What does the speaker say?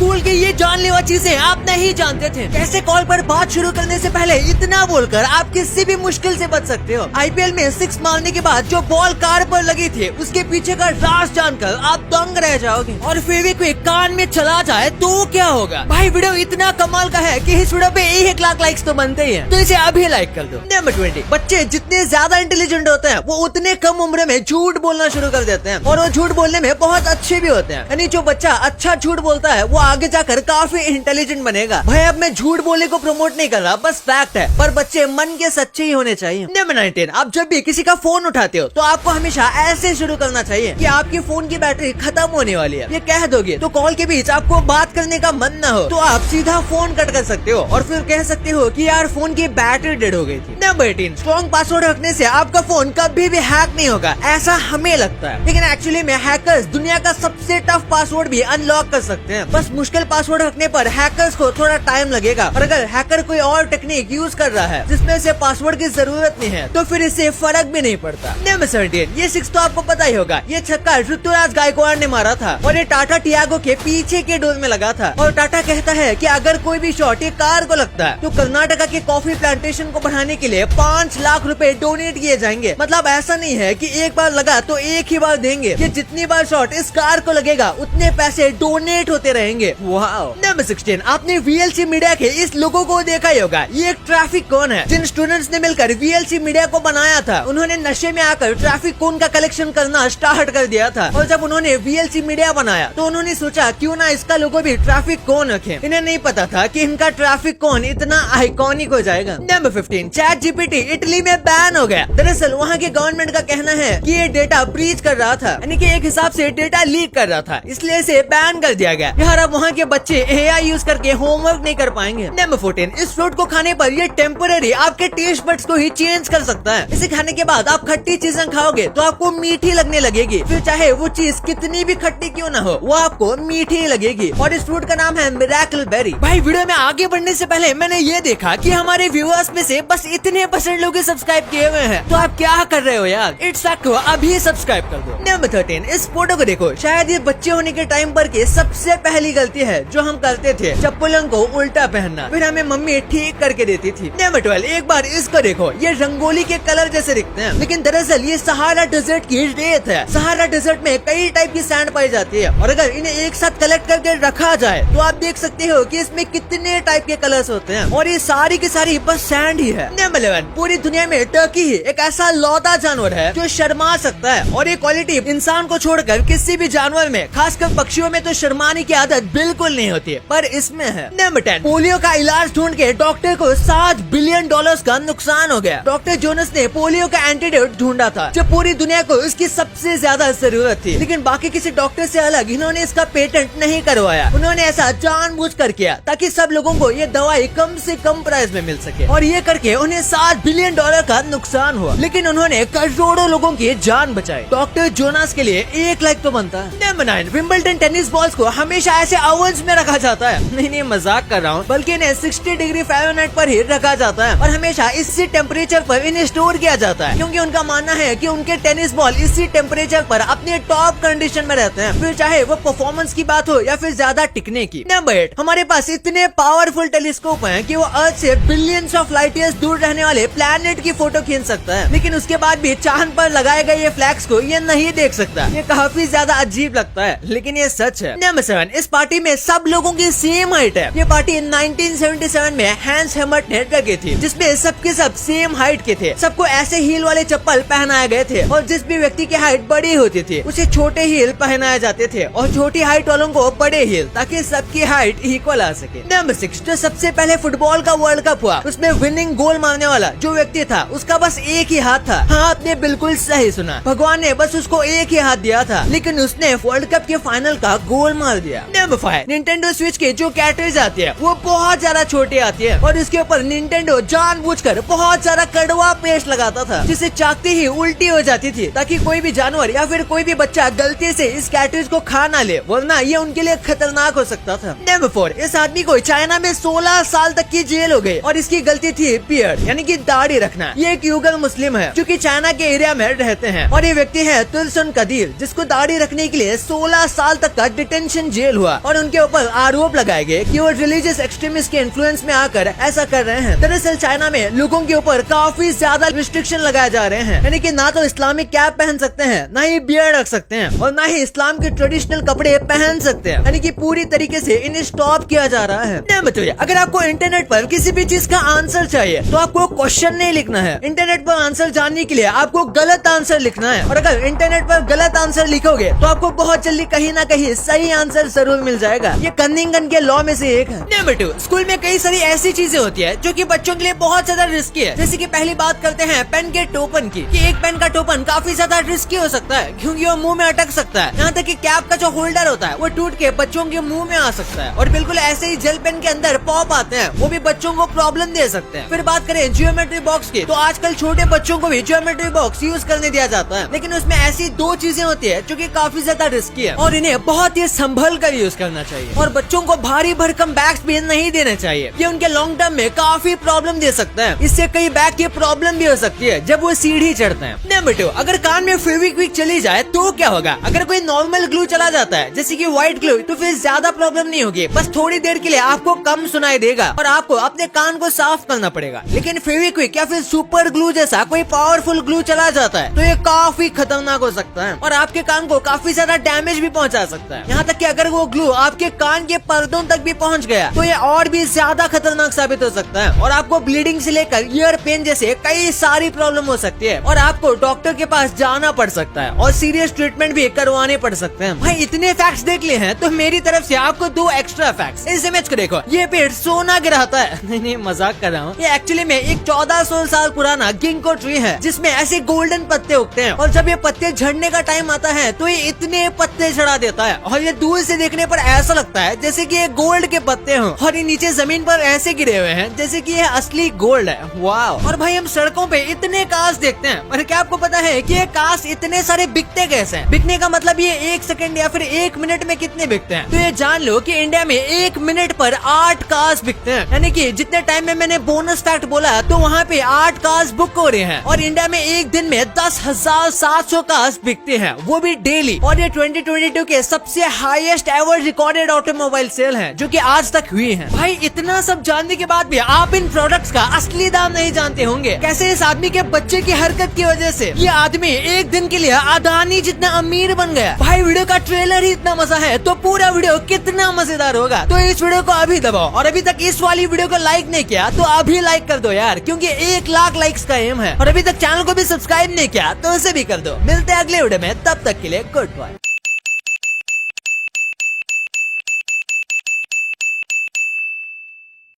School की ये जानलेवा चीजें आप नहीं जानते थे। कैसे कॉल पर बात शुरू करने से पहले इतना बोलकर आप किसी भी मुश्किल से बच सकते हो। आईपीएल में 6 मारने के बाद जो बॉल कार पर लगी थी उसके पीछे का राज जानकर आप दंग रह जाओगे। और फिर भी कोई कान में चला जाए तो क्या होगा। भाई वीडियो इतना कमाल का है कि इस वीडियो पे 1 लाख लाइक्स तो बनते ही हैं, तो इसे अभी लाइक कर दो। नंबर 20, बच्चे जितने ज्यादा इंटेलिजेंट होते हैं वो उतने कम उम्र में झूठ बोलना शुरू कर देते हैं और वो झूठ बोलने में बहुत अच्छे भी होते हैं। यानी जो बच्चा अच्छा झूठ बोलता है वो आगे जाकर काफी इंटेलिजेंट बनेगा। भाई अब मैं झूठ बोलने को प्रमोट नहीं कर रहा, बस फैक्ट है, पर बच्चे मन के सच्चे ही होने चाहिए। नंबर 19, आप जब भी किसी का फोन उठाते हो तो आपको हमेशा ऐसे शुरू करना चाहिए कि आपके फोन की बैटरी खत्म होने वाली है। ये कह दोगे तो कॉल के बीच आपको बात करने का मन न हो तो आप सीधा फोन कट कर सकते हो और फिर कह सकते हो कि यार फोन की बैटरी डेड हो गई थी। नंबर 18, स्ट्रॉन्ग पासवर्ड रखने से आपका फोन कभी भी हैक नहीं होगा, ऐसा हमें लगता है, लेकिन एक्चुअली में हैकर्स दुनिया का सबसे टफ पासवर्ड भी अनलॉक कर सकते हैं। बस मुश्किल पासवर्ड रखने पर हैकर्स को थोड़ा टाइम लगेगा, और अगर हैकर कोई और टेक्निक यूज कर रहा है जिसमें से पासवर्ड की जरूरत नहीं है तो फिर इससे फर्क भी नहीं पड़ता। नंबर 17, ये 6 तो आपको पता ही होगा, ये छक्का ऋतुराज गायकवाड़ ने मारा था और ये टाटा टियागो के पीछे के डोर में लगा था। और टाटा कहता है कि अगर कोई भी शॉट ये कार को लगता है तो कर्नाटका के कॉफी प्लांटेशन को बढ़ाने के लिए 5 लाख रुपए डोनेट किए जाएंगे। मतलब ऐसा नहीं है कि एक बार लगा तो एक ही बार देंगे, ये जितनी बार शॉट इस कार को लगेगा उतने पैसे डोनेट होते रहेंगे। वाओ। नंबर 16, आपने वीएलसी मीडिया के इस लोगो को देखा ही होगा। ये एक ट्रैफिक कोन है जिन स्टूडेंट्स ने मिलकर वीएलसी मीडिया को बनाया था। उन्होंने नशे में आकर ट्रैफिक कोन का कलेक्शन करना स्टार्ट कर दिया था और जब उन्होंने वीएलसी मीडिया बनाया तो उन्होंने सोचा क्यों ना इसका लोगो भी ट्रैफिक कोन रखें। इन्हें नहीं पता था कि इनका ट्रैफिक कोन इतना आइकॉनिक हो जाएगा। नंबर 15, चैट जीपीटी इटली में बैन हो गया। दरअसल वहाँ के गवर्नमेंट का कहना है कि ये डेटा ब्रीच कर रहा था, यानी कि एक हिसाब से डेटा लीक कर रहा था, इसलिए इसे बैन कर दिया गया। यार अब वहाँ के बच्चे एआई यूज करके होमवर्क नहीं कर पाएंगे। नंबर 14, इस फ्रूट को खाने पर ये टेम्पररी आपके टेस्ट बड्स को ही चेंज कर सकता है। इसे खाने के बाद आप खट्टी चीजें खाओगे तो आपको मीठी लगने लगेगी, फिर चाहे वो चीज कितनी भी खट्टी क्यों ना हो वो आपको मीठी लगेगी। और इस फ्रूट का नाम है मिरेकल बेरी। भाई वीडियो में आगे बढ़ने से पहले मैंने ये देखा कि हमारे व्यूअर्स में से बस इतने % लोग सब्सक्राइब किए हुए हैं, तो आप क्या कर रहे हो यार। इट्स फैक्ट को अभी सब्सक्राइब कर दो। नंबर 13, इस फोटो को देखो, शायद ये बच्चे होने के टाइम पर की सबसे पहली गलती है जो हम करते थे, चप्पलों को उल्टा पहनना, फिर हमें मम्मी ठीक करके देती थी। नंबर 12, एक बार इसको देखो, ये रंगोली के कलर जैसे दिखते हैं लेकिन दरअसल ये सहारा डेजर्ट की रेत है। सहारा डेजर्ट में कई टाइप की सैंड पाई जाती है और अगर इन्हें एक साथ कलेक्ट करके रखा जाए तो आप देख सकते हो कि इसमें कितने टाइप के कलर्स होते हैं और ये सारी की सारी बस सैंड ही है। नंबर 11, पूरी दुनिया में टर्की ही एक ऐसा लौता जानवर है जो शर्मा सकता है और ये क्वालिटी इंसान को छोड़कर किसी भी जानवर में, खासकर पक्षियों में तो शर्माने की आदत बिल्कुल नहीं होती है, पर इसमें है। नंबर 10, पोलियो का इलाज ढूंढ के डॉक्टर को $7 बिलियन का नुकसान हो गया। डॉक्टर जोनस ने पोलियो का एंटीडोट ढूंढा था जब पूरी दुनिया को इसकी सबसे ज्यादा जरूरत थी, लेकिन बाकी किसी डॉक्टर से अलग इन्होंने इसका पेटेंट नहीं करवाया। उन्होंने ऐसा जानबूझकर किया ताकि सब लोगों को ये दवाई कम से कम प्राइस में मिल सके और ये करके उन्हें $7 बिलियन का नुकसान हुआ, लेकिन उन्होंने करोड़ों लोगों की जान बचाई। डॉक्टर जोनास के लिए 1 लाइक तो बनता है। नंबर 9, विंबलडन टेनिस बॉल्स को हमेशा ऐसे ओवन्स में रखा जाता है। नहीं मजाक कर रहा हूँ, बल्कि इन्हें 60 डिग्री फ़ारेनहाइट पर ही रखा जाता है और हमेशा इसी टेम्परेचर पर इन्हें स्टोर किया जाता है, क्योंकि उनका मानना है कि उनके टेनिस बॉल इसी टेम्परेचर पर अपने टॉप कंडीशन में रहते हैं, फिर चाहे वो परफॉर्मेंस की बात हो या फिर ज्यादा टिकने की। नंबर 8, हमारे पास इतने पावरफुल टेलीस्कोप हैं कि वो अर्थ से बिलियंस ऑफ लाइट ईयर्स दूर रहने वाले प्लैनेट की फोटो खींच सकता है, लेकिन उसके बाद भी चांद पर लगाए गए ये फ्लैग्स को ये नहीं देख सकता। ये काफी ज्यादा अजीब लगता है, लेकिन ये सच है। नंबर 7, इस पार्टी में सब लोगों की सेम हाइट है। ये पार्टी 1977 में हैंस हेमर्ट ने रखी थी, जिसमें सबके सब सेम हाइट के थे। सबको ऐसे हील वाले चप्पल पहनाए गए थे और जिस भी व्यक्ति की हाइट बड़ी होती थी उसे छोटे हील पहनाए जाते थे और छोटी हाइट वालों को बड़े हील, ताकि सबकी हाइट इक्वल आ सके। नंबर 6, जो सबसे पहले फुटबॉल का वर्ल्ड कप हुआ उसमें विनिंग गोल मारने वाला जो व्यक्ति था उसका बस एक ही हाथ था। हाँ, आपने बिल्कुल सही सुना, भगवान ने बस उसको एक ही हाथ दिया था, लेकिन उसने वर्ल्ड कप के फाइनल का गोल मार दिया। नंबर 5, निंटेंडो स्विच के जो कैटरेज आती है वो बहुत ज्यादा छोटी आती है और उसके ऊपर निंटेंडो जानबूझकर बहुत ज्यादा कड़वा पेस्ट लगाता था, जिसे चाकते ही उल्टी हो जाती थी ताकि कोई भी जानवर या फिर कोई भी बच्चा गलती से इस कैटरेज को खा ना ले, वरना ये उनके लिए खतरनाक हो सकता था। नंबर 4, इस आदमी को चाइना में 16 साल तक की जेल हो गई और इसकी गलती थी बियर्ड यानी कि दाढ़ी रखना। ये एक युगल मुस्लिम है जो कि चाइना के एरिया में रहते हैं और ये व्यक्ति है तुलसन कदीर, जिसको दाढ़ी रखने के लिए 16 साल तक का डिटेंशन जेल हुआ और उनके ऊपर आरोप लगाए गए कि वो रिलीजियस एक्सट्रीमिस्ट के इन्फ्लुएंस में आकर ऐसा कर रहे हैं। दरअसल चाइना में लोगों के ऊपर काफी ज्यादा रिस्ट्रिक्शन लगाए जा रहे हैं, यानी कि ना तो इस्लामिक कैप पहन सकते हैं, ना ही बियर्ड रख सकते हैं और ना ही इस्लाम के ट्रेडिशनल कपड़े पहन सकते हैं, यानी कि पूरी तरीके से इन्हें स्टॉप किया जा रहा है। नहीं बताइए, अगर आपको इंटरनेट पर किसी भी चीज का आंसर चाहिए तो आपको क्वेश्चन नहीं लिखना है, इंटरनेट पर आंसर जानने के लिए आपको गलत आंसर लिखना है। और अगर इंटरनेट पर गलत आंसर लिखोगे तो आपको बहुत जल्दी कहीं ना कहीं सही आंसर जरूर मिल जाएगा। ये कनिंगन के लॉ में से एक है। नंबर 2, स्कूल में कई सारी ऐसी चीजें होती है जो कि बच्चों के लिए बहुत ज्यादा रिस्की है। जैसे कि पहली बात करते हैं पेन के टोपन की, कि एक पेन का टोपन काफी ज्यादा रिस्की हो सकता है क्योंकि वो मुंह में अटक सकता है। यहाँ तक कि कैप का जो होल्डर होता है वो टूट के बच्चों के मुंह में आ सकता है। और बिल्कुल ऐसे ही जेल पेन के अंदर पॉप आते हैं, वो भी बच्चों को प्रॉब्लम दे सकते हैं। फिर बात करें ज्योमेट्री बॉक्स की, तो आजकल छोटे बच्चों को भी ज्योमेट्री बॉक्स यूज करने दिया जाता है, लेकिन उसमें ऐसी दो चीजें होती है जो कि काफी ज्यादा रिस्की है और इन्हें बहुत ही संभल कर यूज करना चाहिए। और बच्चों को भारी भरकम बैग्स भी नहीं देने चाहिए, ये उनके लॉन्ग टर्म में काफी प्रॉब्लम दे सकता है। इससे कई बैग की प्रॉब्लम भी हो सकती है जब वो सीढ़ी चढ़ते हैं। नंबर 2, अगर कान में फेविक्विक चली जाए तो क्या होगा? अगर कोई नॉर्मल ग्लू चला जाता है जैसे कि व्हाइट ग्लू, तो फिर ज्यादा प्रॉब्लम नहीं होगी, बस थोड़ी देर के लिए आपको कम सुनाई देगा और आपको अपने कान को साफ करना पड़ेगा। लेकिन फेविक्विक या फिर सुपर ग्लू जैसा कोई पावरफुल ग्लू चला जाता है तो ये काफी खतरनाक हो सकता है और आपके कान को काफी ज्यादा डैमेज भी पहुंचा सकता है। यहाँ तक कि अगर वो ग्लू आपके कान के पर्दों तक भी पहुंच गया तो ये और भी ज्यादा खतरनाक साबित हो सकता है और आपको ब्लीडिंग से लेकर ईयर पेन जैसे कई सारी प्रॉब्लम हो सकती है और आपको डॉक्टर के पास जाना पड़ सकता है और सीरियस ट्रीटमेंट भी करवाने पड़ सकते हैं। भाई इतने फैक्ट्स देख लिए हैं तो मेरी तरफ से आपको 2 एक्स्ट्रा फैक्ट्स। इस इमेज को देखो, ये पेड़ सोना गिराता है। नहीं मजाक कर रहा हूँ, ये एक्चुअली में एक 1400 साल पुराना गिंको ट्री है जिसमें ऐसे गोल्डन पत्ते उगते हैं और जब ये पत्ते झड़ने का टाइम आता है तो ये इतने पत्ते झड़ा देता है और ये दूर से देखने पर ऐसा लगता है जैसे कि ये गोल्ड के पत्ते हों और ये नीचे जमीन पर ऐसे गिरे हुए हैं जैसे कि ये असली गोल्ड है। वाह। और भाई हम सड़कों पे इतने कांच देखते हैं, पर क्या आपको पता है कि ये कांच इतने सारे बिकते कैसे हैं? बिकने का मतलब ये 1 सेकंड या फिर 1 मिनट में कितने बिकते हैं? तो ये जान लो कि इंडिया में 1 मिनट पर 8 कांच बिकते हैं, यानी कि जितने टाइम में मैंने बोनस फैक्ट बोला तो वहाँ पे 8 कांच बुक हो रहे हैं। और इंडिया में एक दिन में 10,700 कांच बिकते हैं, वो भी डेली। और ये 2022 के सबसे highest ever recorded automobile sale है जो कि आज तक हुई है। भाई इतना सब जानने के बाद भी आप इन प्रोडक्ट्स का असली दाम नहीं जानते होंगे। कैसे इस आदमी के बच्चे की हरकत की वजह से ये आदमी एक दिन के लिए अदानी जितना अमीर बन गया। भाई वीडियो का ट्रेलर ही इतना मजा है तो पूरा वीडियो कितना मजेदार होगा। तो इस वीडियो को अभी दबाओ और अभी तक इस वाली वीडियो को लाइक नहीं किया तो अभी लाइक कर दो यार, क्योंकि 1 लाख लाइक्स का एम है। और अभी तक चैनल को भी सब्सक्राइब नहीं किया तो उसे भी कर दो। मिलते हैं अगले वीडियो में, तब तक के लिए गुड बाय।